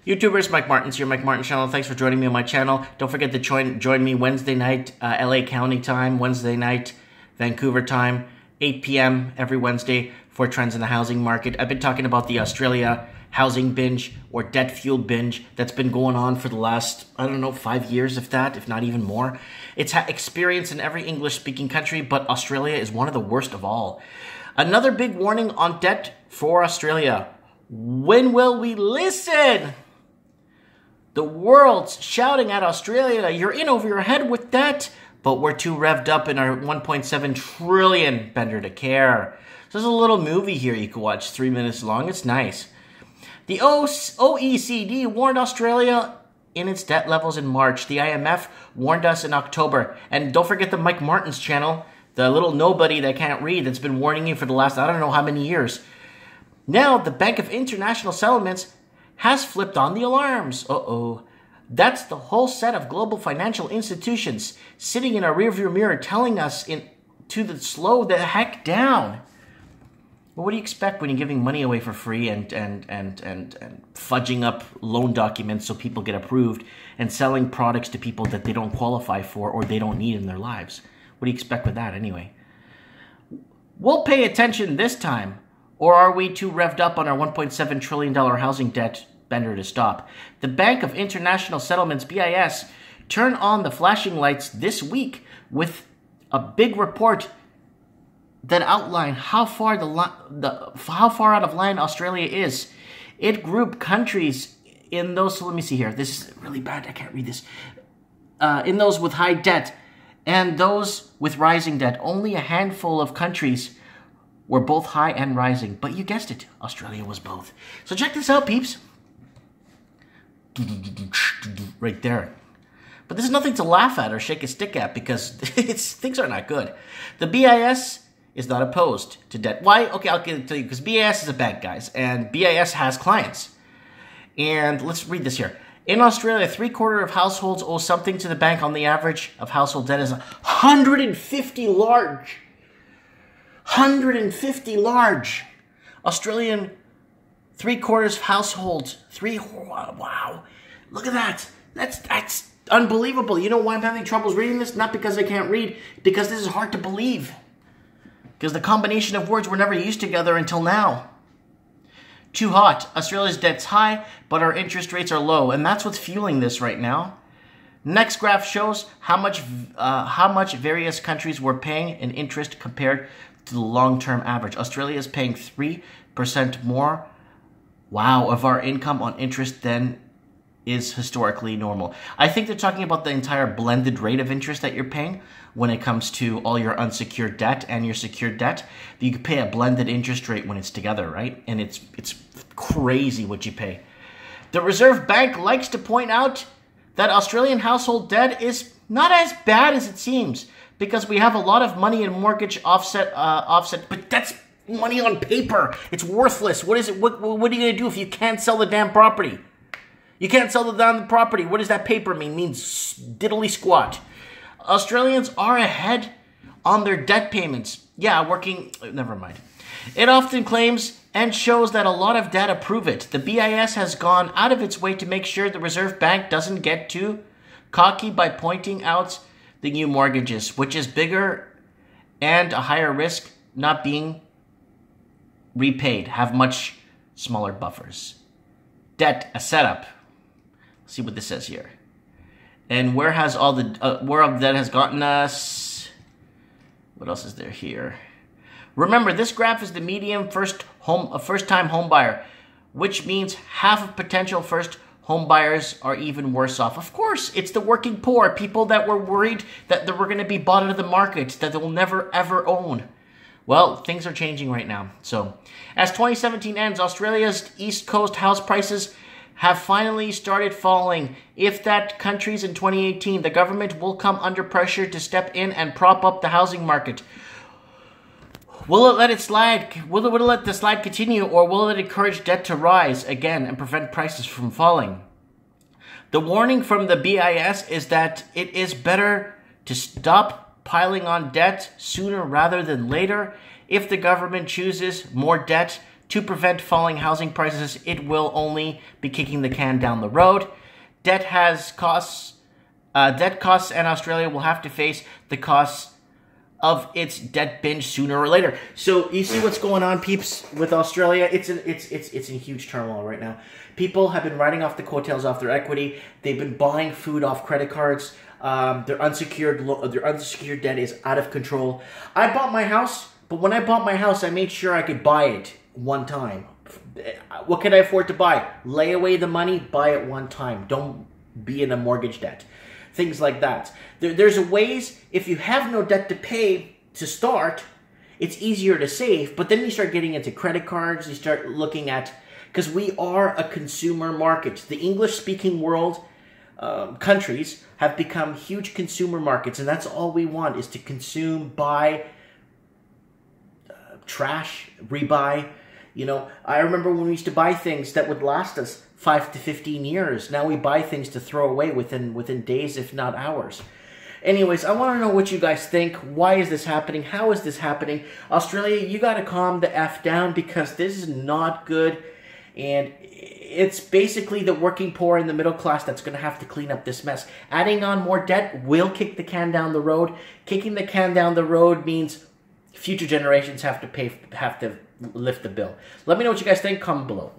YouTubers, Mike Martins here, Mike Martins channel. Thanks for joining me on my channel. Don't forget to join me Wednesday night, LA County time, Wednesday night, Vancouver time, 8 p.m. every Wednesday for trends in the housing market. I've been talking about the Australia housing binge or debt-fueled binge that's been going on for the last, 5 years, if not even more. It's experienced in every English-speaking country, but Australia is one of the worst of all. Another big warning on debt for Australia. When will we listen? The world's shouting at Australia, you're in over your head with debt, but we're too revved up in our 1.7 trillion bender to care. So there's a little movie here you can watch, 3 minutes long. It's nice. The OECD warned Australia in its debt levels in March. The IMF warned us in October. And don't forget the Mike Martins channel, the little nobody that can't read that's been warning you for the last I don't know how many years. Now the Bank of International Settlements has flipped on the alarms. That's the whole set of global financial institutions sitting in our rearview mirror telling us to slow the heck down. Well, what do you expect when you're giving money away for free and fudging up loan documents so people get approved and selling products to people that they don't qualify for or they don't need in their lives? What do you expect with that anyway? We'll pay attention this time. Or are we too revved up on our $1.7 trillion housing debt bender to stop? The Bank of International Settlements, BIS, turned on the flashing lights this week with a big report that outlined how far out of line Australia is. It grouped countries in those. So let me see here. This is really bad. I can't read this. In those with high debt and those with rising debt. Only a handful of countries were both high and rising. But you guessed it, Australia was both. So check this out, peeps. Right there. But this is nothing to laugh at or shake a stick at because things are not good. The BIS is not opposed to debt. Why? Okay, I'll get it to you because BIS is a bank, guys. And BIS has clients. And let's read this here. In Australia, 3/4 of households owe something to the bank. On the average of household debt is 150 large. 150 large. Australian 3/4 households. Wow. Look at that. That's unbelievable. You know why I'm having troubles reading this? Not because I can't read, because this is hard to believe. Because the combination of words were never used together until now. Too hot. Australia's debt's high, but our interest rates are low, and that's what's fueling this right now. Next graph shows how much various countries were paying in interest compared to the long-term average. Australia is paying 3% more, of our income on interest than is historically normal. I think they're talking about the entire blended rate of interest that you're paying when it comes to all your unsecured debt and your secured debt. You can pay a blended interest rate when it's together, right? And it's crazy what you pay. The Reserve Bank likes to point out that Australian household debt is not as bad as it seems because we have a lot of money in mortgage offset, but that's money on paper. It's worthless. What is it? What are you going to do if you can't sell the damn property? You can't sell the damn property. What does that paper mean? It means diddly squat. Australians are ahead on their debt payments. Never mind. It often claims and shows that a lot of data prove it. The BIS has gone out of its way to make sure the Reserve Bank doesn't get too cocky by pointing out the new mortgages, which is bigger and a higher risk not being repaid, have much smaller buffers. Debt, a setup. Let's see what this says here. And where has all the where of that has gotten us? What else is there here? Remember, this graph is the median first-time home buyer, which means half of potential first home buyers are even worse off. Of course, it's the working poor, people that were worried that they were going to be bought out of the market, that they will never ever own. Well, things are changing right now. So, as 2017 ends, Australia's East Coast house prices have finally started falling. If that countries in 2018, the government will come under pressure to step in and prop up the housing market. Will it let it slide? Will it let the slide continue, or will it encourage debt to rise again and prevent prices from falling? The warning from the BIS is that it is better to stop piling on debt sooner rather than later. If the government chooses more debt To prevent falling housing prices, it will only be kicking the can down the road. Debt costs, and Australia will have to face the costs of its debt binge sooner or later. So you see what's going on, peeps, with Australia? It's in huge turmoil right now. People have been writing off the coattails off their equity. They've been buying food off credit cards. Their unsecured debt is out of control. I bought my house, but when I bought my house, I made sure I could buy it one time. What can I afford to buy? Lay away the money, buy it one time. Don't be in a mortgage debt. Things like that. There's ways, if you have no debt to pay to start, it's easier to save, but then you start getting into credit cards, you start looking at, because we are a consumer market. The English-speaking world countries have become huge consumer markets, and that's all we want, is to consume, buy, trash, rebuy. You know, I remember when we used to buy things that would last us 5 to 15 years. Now we buy things to throw away within days, if not hours. Anyways, I want to know what you guys think. Why is this happening? How is this happening? Australia, you got to calm the F down, because this is not good. And it's basically the working poor and the middle class that's going to have to clean up this mess. Adding on more debt will kick the can down the road. Kicking the can down the road means future generations have to lift the bill. Let me know what you guys think. Comment below.